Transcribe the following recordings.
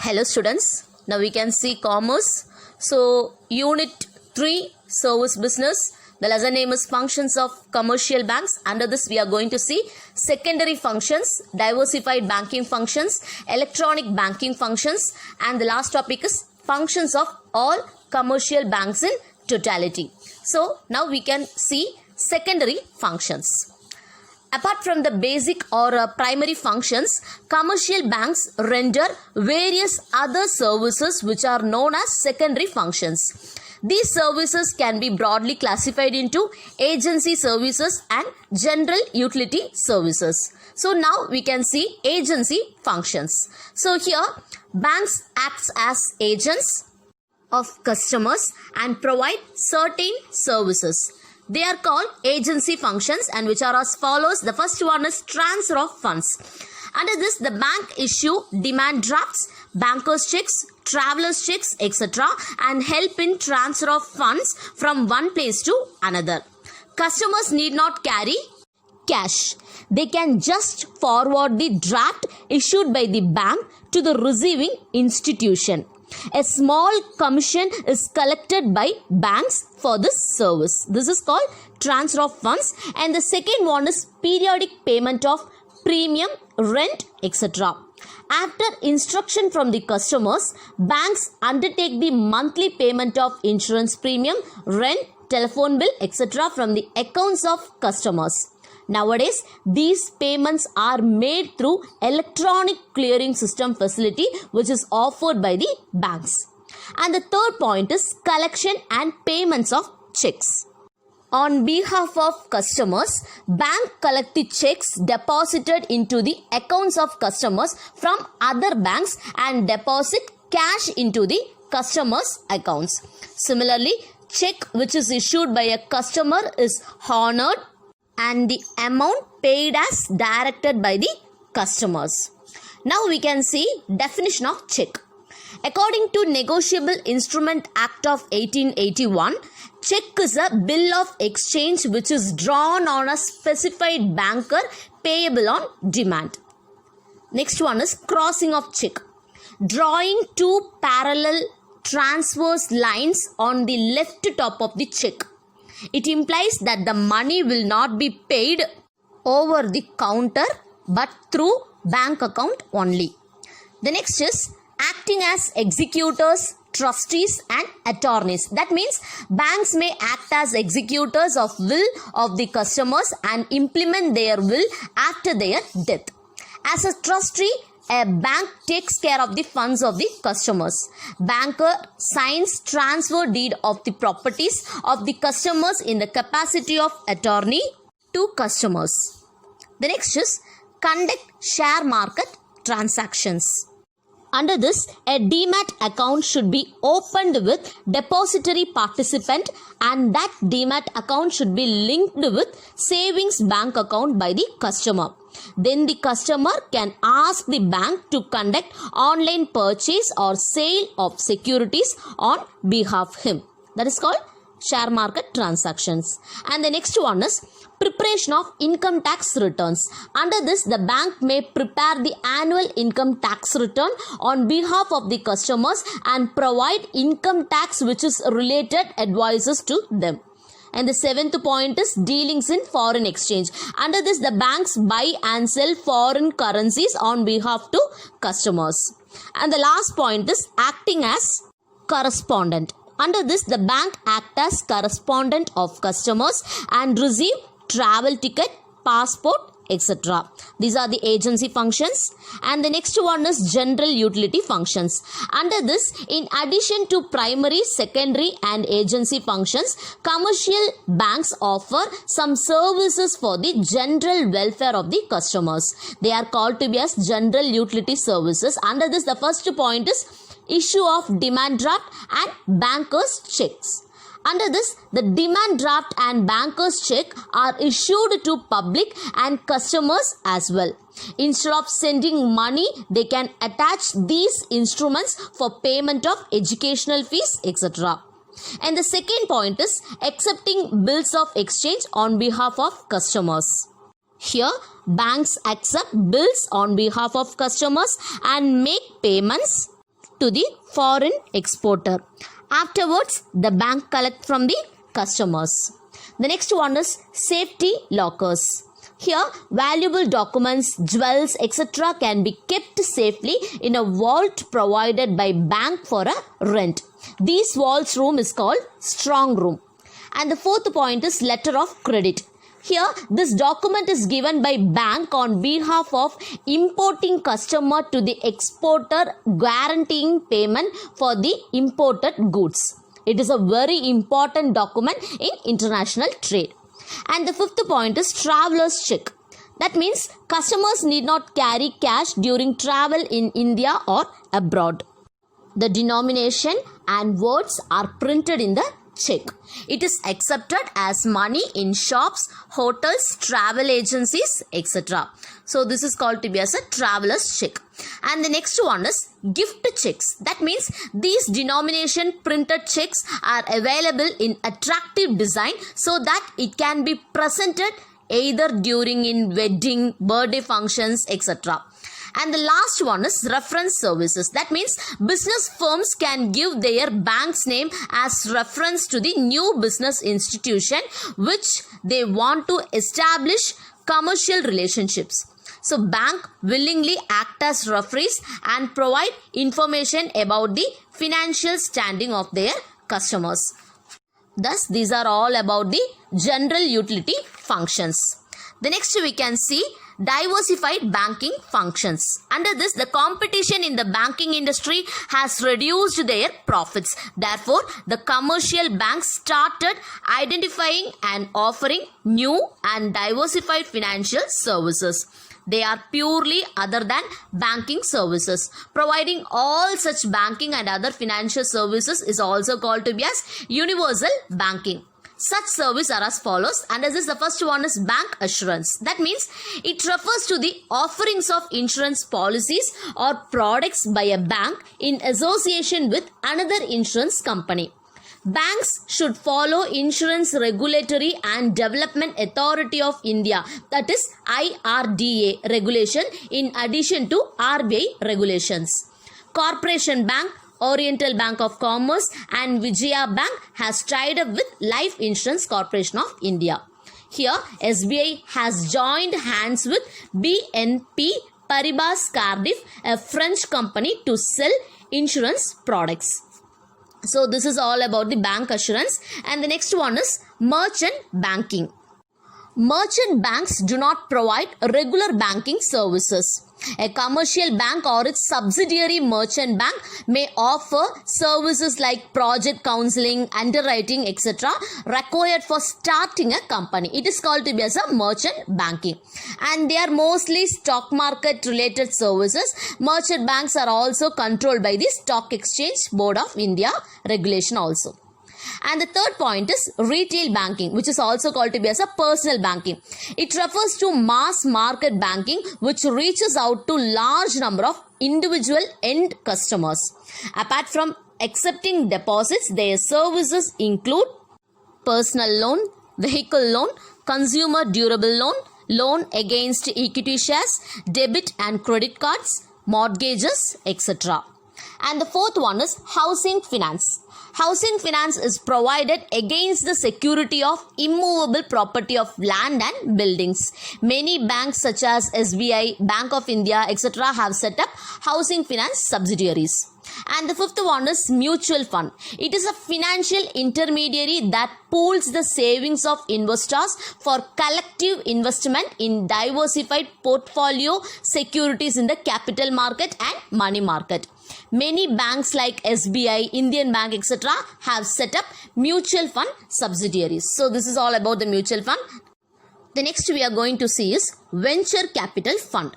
Hello students, now we can see commerce. So unit 3 service business. The lesson name is functions of commercial banks. Under this we are going to see secondary functions, diversified banking functions, electronic banking functions, and the last topic is functions of all commercial banks in totality. So now we can see secondary functions. Apart from the basic or primary functions, commercial banks render various other services which are known as secondary functions. These services can be broadly classified into agency services and general utility services. So now we can see agency functions. So here banks acts as agents of customers and provide certain services. They are called agency functions and which are as follows. The first one is transfer of funds. Under this, the bank issue demand drafts, bankers checks, travelers checks, etc. and help in transfer of funds from one place to another. Customers need not carry cash. They can just forward the draft issued by the bank to the receiving institution. A small commission is collected by banks for this service. This is called transfer of funds. And the second one is periodic payment of premium, rent, etc. After instruction from the customers, banks undertake the monthly payment of insurance premium, rent, telephone bill, etc. from the accounts of customers. Nowadays, these payments are made through electronic clearing system facility which is offered by the banks. And the third point is collection and payments of checks. On behalf of customers, bank collect the checks deposited into the accounts of customers from other banks and deposit cash into the customers' accounts. Similarly, check which is issued by a customer is honored and the amount paid as directed by the customers. Now we can see definition of check. According to Negotiable Instrument Act of 1881, check is a bill of exchange which is drawn on a specified banker payable on demand. Next one is crossing of check. Drawing two parallel transverse lines on the left top of the check. It implies that the money will not be paid over the counter but through bank account only. The next is acting as executors, trustees and attorneys. That means banks may act as executors of will of the customers and implement their will after their death. As a trustee, a bank takes care of the funds of the customers. Banker signs transfer deed of the properties of the customers in the capacity of attorney to customers. The next is conduct share market transactions. Under this, a demat account should be opened with depository participant and that demat account should be linked with savings bank account by the customer. Then the customer can ask the bank to conduct online purchase or sale of securities on behalf of him. That is called share market transactions. And the next one is preparation of income tax returns. Under this, the bank may prepare the annual income tax return on behalf of the customers and provide income tax which is related advices to them. And the seventh point is dealings in foreign exchange. Under this, the banks buy and sell foreign currencies on behalf to customers. And the last point is acting as correspondent. Under this, the bank acts as correspondent of customers and receive travel ticket, passport, etc. These are the agency functions. And the next one is general utility functions. Under this, in addition to primary, secondary and agency functions, commercial banks offer some services for the general welfare of the customers. They are called to be as general utility services. Under this, the first point is issue of demand draft and bankers checks. Under this, the demand draft and banker's check are issued to public and customers as well. Instead of sending money, they can attach these instruments for payment of educational fees, etc. And the second point is accepting bills of exchange on behalf of customers. Here, banks accept bills on behalf of customers and make payments to the foreign exporter. Afterwards, the bank collects from the customers. The next one is safety lockers. Here, valuable documents, jewels, etc. can be kept safely in a vault provided by bank for a rent. This vault's room is called strong room. And the fourth point is letter of credit. Here, this document is given by bank on behalf of importing customer to the exporter, guaranteeing payment for the imported goods. It is a very important document in international trade. And the fifth point is traveler's check. That means customers need not carry cash during travel in India or abroad. The denomination and words are printed in the check. It is accepted as money in shops, hotels, travel agencies, etc. So this is called to be as a traveler's check. And the next one is gift checks. That means these denomination printed checks are available in attractive design so that it can be presented either during in wedding, birthday functions, etc. And the last one is reference services. That means business firms can give their bank's name as reference to the new business institution which they want to establish commercial relationships. So bank willingly act as referees and provide information about the financial standing of their customers. Thus, these are all about the general utility functions. The next we can see diversified banking functions. Under this, the competition in the banking industry has reduced their profits. Therefore, the commercial banks started identifying and offering new and diversified financial services. They are purely other than banking services. Providing all such banking and other financial services is also called to be as universal banking. Such services are as follows. Under this, the first one is bank assurance. That means it refers to the offerings of insurance policies or products by a bank in association with another insurance company. Banks should follow Insurance Regulatory and Development Authority of India, that is IRDA regulation, in addition to RBI regulations. Corporation Bank, Oriental Bank of Commerce and Vijaya Bank has tied up with Life Insurance Corporation of India. Here, SBI has joined hands with BNP Paribas Cardiff, a French company, to sell insurance products. So this is all about the bank assurance. And the next one is merchant banking. Merchant banks do not provide regular banking services. A commercial bank or its subsidiary merchant bank may offer services like project counseling, underwriting, etc. required for starting a company. It is called to be as a merchant banking. And they are mostly stock market related services. Merchant banks are also controlled by the Stock Exchange Board of India regulation also. And the third point is retail banking, which is also called to be as a personal banking. It refers to mass market banking, which reaches out to large number of individual end customers. Apart from accepting deposits, their services include personal loan, vehicle loan, consumer durable loan, loan against equity shares, debit and credit cards, mortgages, etc. And the fourth one is housing finance. Housing finance is provided against the security of immovable property of land and buildings. Many banks such as SBI, Bank of India, etc. have set up housing finance subsidiaries. And the fifth one is mutual fund. It is a financial intermediary that pools the savings of investors for collective investment in diversified portfolio securities in the capital market and money market. Many banks like SBI, Indian Bank, etc. have set up mutual fund subsidiaries. So this is all about the mutual fund. The next we are going to see is venture capital fund.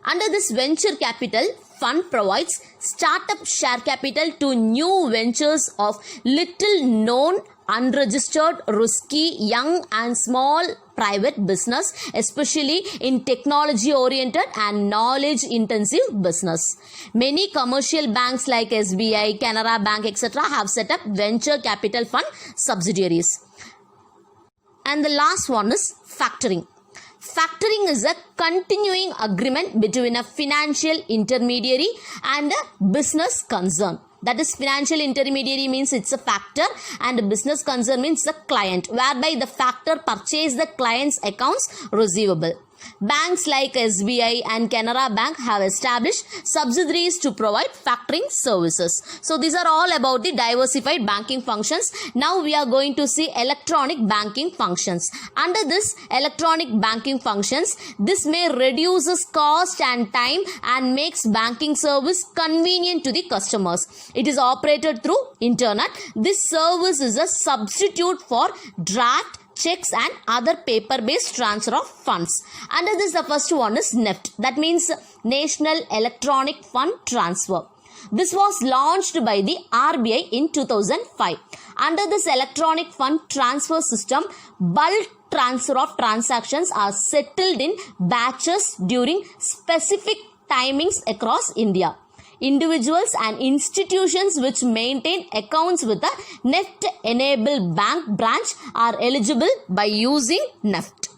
Under this venture capital fund provides startup share capital to new ventures of little known, unregistered, risky, young and small private business, especially in technology oriented and knowledge intensive business. Many commercial banks like SBI, Canara Bank, etc. have set up venture capital fund subsidiaries. And the last one is factoring. Factoring is a continuing agreement between a financial intermediary and a business concern. That is, financial intermediary means it's a factor and a business concern means the client, whereby the factor purchase the client's accounts receivable. Banks like SBI and Canara Bank have established subsidiaries to provide factoring services. So these are all about the diversified banking functions. Now we are going to see electronic banking functions. Under this electronic banking functions, this may reduces cost and time and makes banking service convenient to the customers. It is operated through internet. This service is a substitute for draft, checks and other paper-based transfer of funds. Under this, the first one is NEFT. That means National Electronic Fund Transfer. This was launched by the RBI in 2005. Under this electronic fund transfer system, bulk transfer of transactions are settled in batches during specific timings across India. Individuals and institutions which maintain accounts with a NEFT-enabled bank branch are eligible by using NEFT.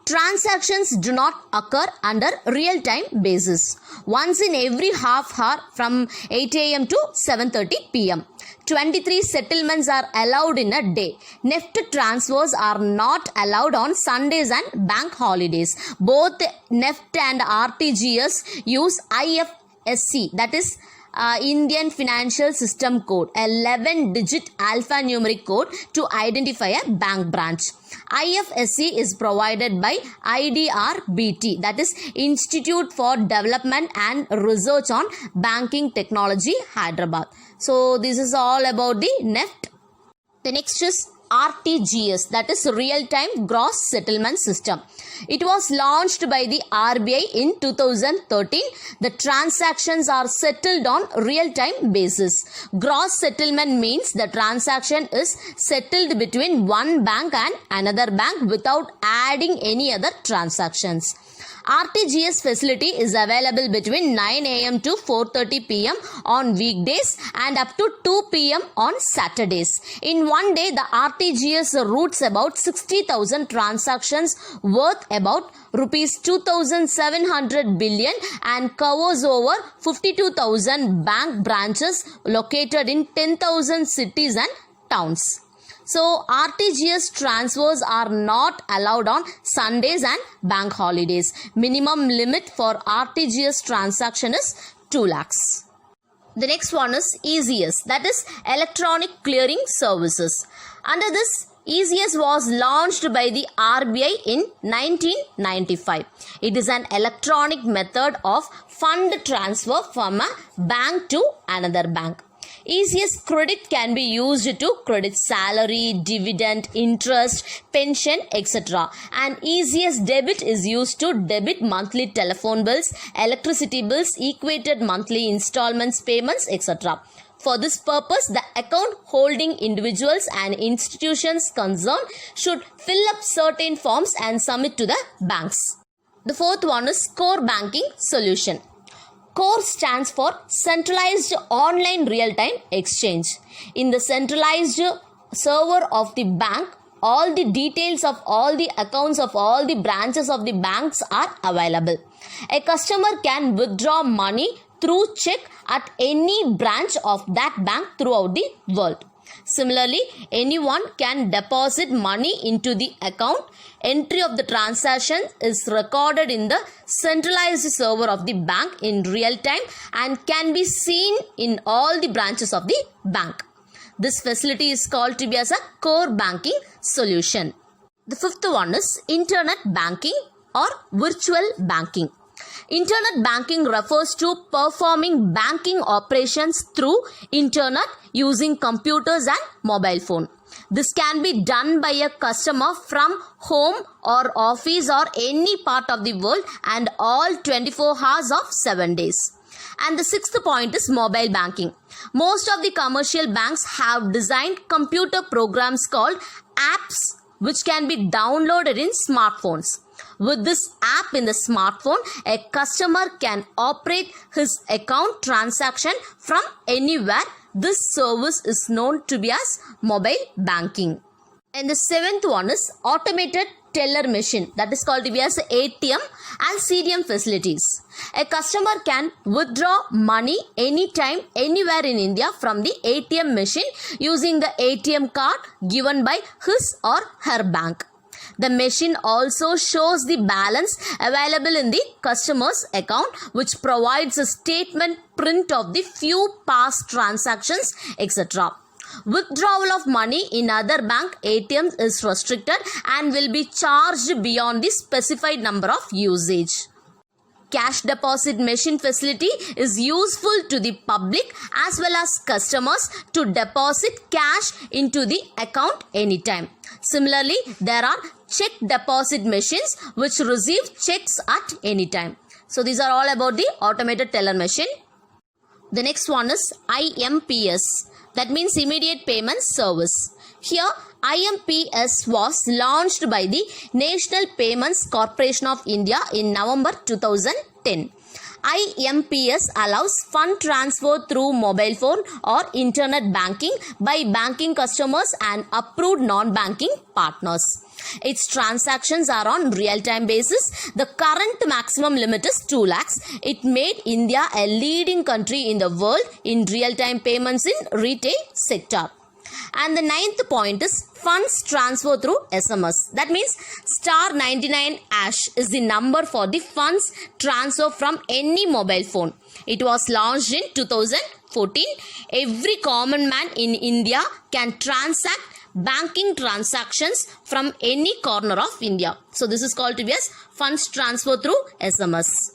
Transactions do not occur under real-time basis. Once in every half hour from 8 a.m. to 7:30 p.m. 23 settlements are allowed in a day. NEFT transfers are not allowed on Sundays and bank holidays. Both NEFT and RTGS use IFSC, that is Indian Financial System Code, 11-digit alphanumeric code to identify a bank branch. IFSC is provided by IDRBT, that is Institute for Development and Research on Banking Technology, Hyderabad. So this is all about the NEFT. The next is RTGS, that is Real-Time Gross Settlement System. It was launched by the RBI in 2013. The transactions are settled on real-time basis. Gross settlement means the transaction is settled between one bank and another bank without adding any other transactions. RTGS facility is available between 9 a.m. to 4:30 p.m. on weekdays and up to 2 p.m. on Saturdays. In one day, the RTGS routes about 60,000 transactions worth about rupees 2,700 billion and covers over 52,000 bank branches located in 10,000 cities and towns. So, RTGS transfers are not allowed on Sundays and bank holidays. Minimum limit for RTGS transaction is 2 lakhs. The next one is ECS, that is Electronic Clearing Services. Under this, ECS was launched by the RBI in 1995. It is an electronic method of fund transfer from a bank to another bank. ECS credit can be used to credit salary, dividend, interest, pension, etc. And ECS debit is used to debit monthly telephone bills, electricity bills, equated monthly installments payments, etc. For this purpose, the account holding individuals and institutions concerned should fill up certain forms and submit to the banks. The fourth one is Core Banking Solution. CORE stands for Centralized Online Real-Time Exchange. In the centralized server of the bank, all the details of all the accounts of all the branches of the banks are available. A customer can withdraw money through check at any branch of that bank throughout the world. Similarly, anyone can deposit money into the account. Entry of the transaction is recorded in the centralized server of the bank in real time and can be seen in all the branches of the bank. This facility is called to be as a core banking solution. The fifth one is internet banking or virtual banking. Internet banking refers to performing banking operations through internet using computers and mobile phone. This can be done by a customer from home or office or any part of the world and all 24 hours of 7 days. And the sixth point is mobile banking. Most of the commercial banks have designed computer programs called apps which can be downloaded in smartphones. With this app in the smartphone, a customer can operate his account transaction from anywhere. This service is known to be as mobile banking. And the seventh one is automated teller machine, that is called to be as ATM and CDM facilities. A customer can withdraw money anytime, anywhere in India from the ATM machine using the ATM card given by his or her bank. The machine also shows the balance available in the customer's account, which provides a statement print of the few past transactions, etc. Withdrawal of money in other bank ATMs is restricted and will be charged beyond the specified number of usage. Cash deposit machine facility is useful to the public as well as customers to deposit cash into the account anytime. Similarly, there are check deposit machines which receive checks at any time. So these are all about the automated teller machine. The next one is IMPS, that means immediate payment service. Here IMPS was launched by the National Payments Corporation of India in November 2010. IMPS allows fund transfer through mobile phone or internet banking by banking customers and approved non-banking partners. Its transactions are on real-time basis. The current maximum limit is 2 lakhs. It made India a leading country in the world in real-time payments in retail sector. And the ninth point is funds transfer through SMS. That means *99# is the number for the funds transfer from any mobile phone. It was launched in 2014. Every common man in India can transact banking transactions from any corner of India. So this is called to be as funds transfer through SMS.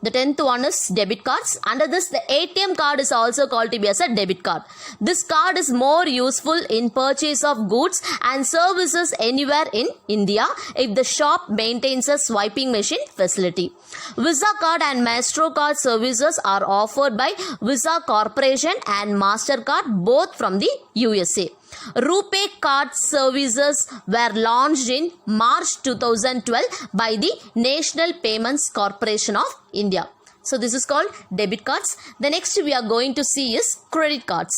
The 10th one is debit cards. Under this, the ATM card is also called to be as a debit card. This card is more useful in purchase of goods and services anywhere in India if the shop maintains a swiping machine facility. Visa card and Maestro card services are offered by Visa Corporation and MasterCard, both from the USA. RuPay card services were launched in March 2012 by the National Payments Corporation of India. So this is called debit cards. The next we are going to see is credit cards.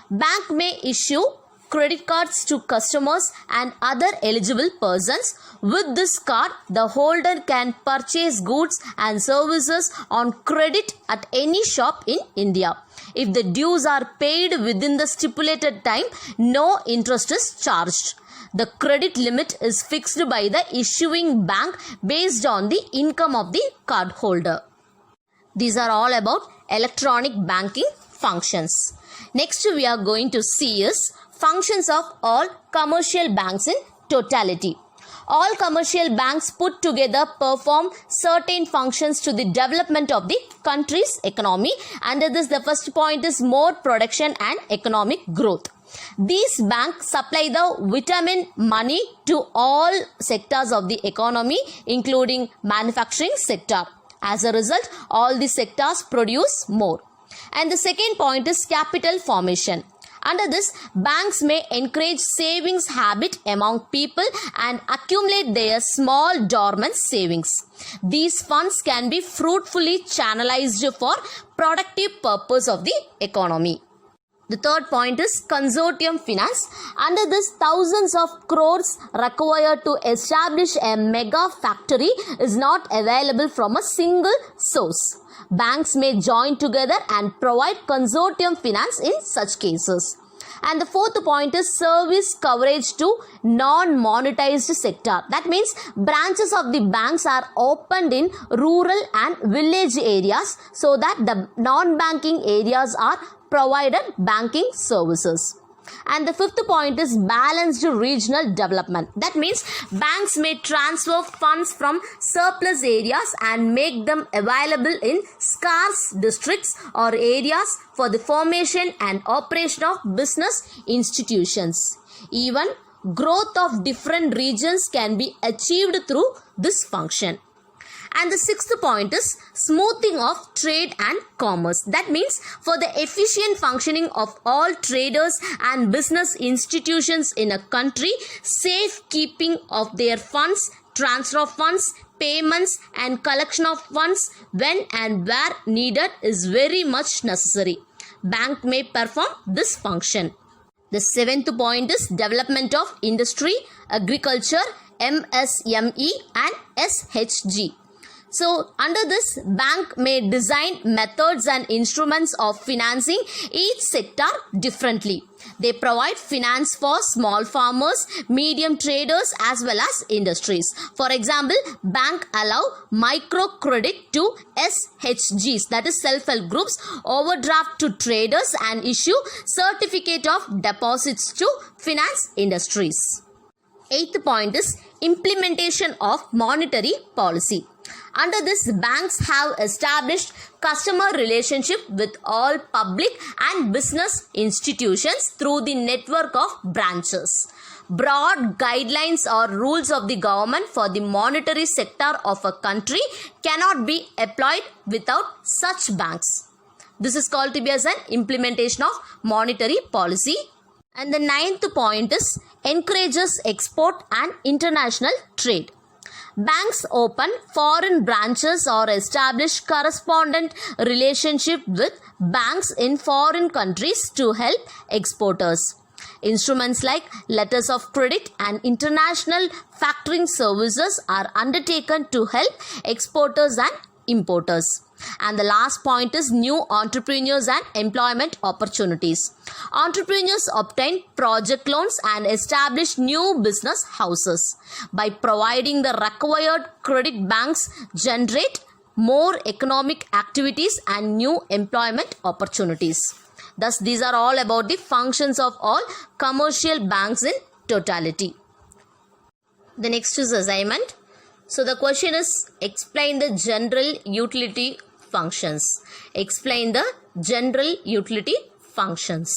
Bank may issue credit cards to customers and other eligible persons. With this card, the holder can purchase goods and services on credit at any shop in India. If the dues are paid within the stipulated time, no interest is charged. The credit limit is fixed by the issuing bank based on the income of the cardholder. These are all about electronic banking functions. Next we are going to see is functions of all commercial banks in totality. All commercial banks put together perform certain functions to the development of the country's economy. Under this, the first point is more production and economic growth. These banks supply the vitamin money to all sectors of the economy, including manufacturing sector. As a result, all the sectors produce more. And the second point is capital formation. Under this, banks may encourage savings habit among people and accumulate their small dormant savings. These funds can be fruitfully channelized for productive purpose of the economy. The third point is consortium finance. Under this, thousands of crores required to establish a mega factory is not available from a single source. Banks may join together and provide consortium finance in such cases. And the fourth point is service coverage to non-monetized sector. That means branches of the banks are opened in rural and village areas so that the non-banking areas are provided banking services. And the fifth point is balanced regional development. That means banks may transfer funds from surplus areas and make them available in scarce districts or areas for the formation and operation of business institutions. Even growth of different regions can be achieved through this function. And the sixth point is smoothing of trade and commerce. That means for the efficient functioning of all traders and business institutions in a country, safekeeping of their funds, transfer of funds, payments and collection of funds when and where needed is very much necessary. Bank may perform this function. The seventh point is development of industry, agriculture, MSME and SHG. So, under this, bank may design methods and instruments of financing each sector differently. They provide finance for small farmers, medium traders as well as industries. For example, bank allow microcredit to SHGs, that is self-help groups, overdraft to traders and issue certificate of deposits to finance industries. Eighth point is implementation of monetary policy. Under this, banks have established customer relationship with all public and business institutions through the network of branches. Broad guidelines or rules of the government for the monetary sector of a country cannot be applied without such banks. This is called to be as an implementation of monetary policy. And the ninth point is encourages export and international trade. Banks open foreign branches or establish correspondent relationship with banks in foreign countries to help exporters. Instruments like letters of credit and international factoring services are undertaken to help exporters and importers. And the last point is new entrepreneurs and employment opportunities. Entrepreneurs obtain project loans and establish new business houses. By providing the required credit, banks generate more economic activities and new employment opportunities. Thus, these are all about the functions of all commercial banks in totality. The next is assignment. So, the question is explain the general utility functions. Explain the general utility functions.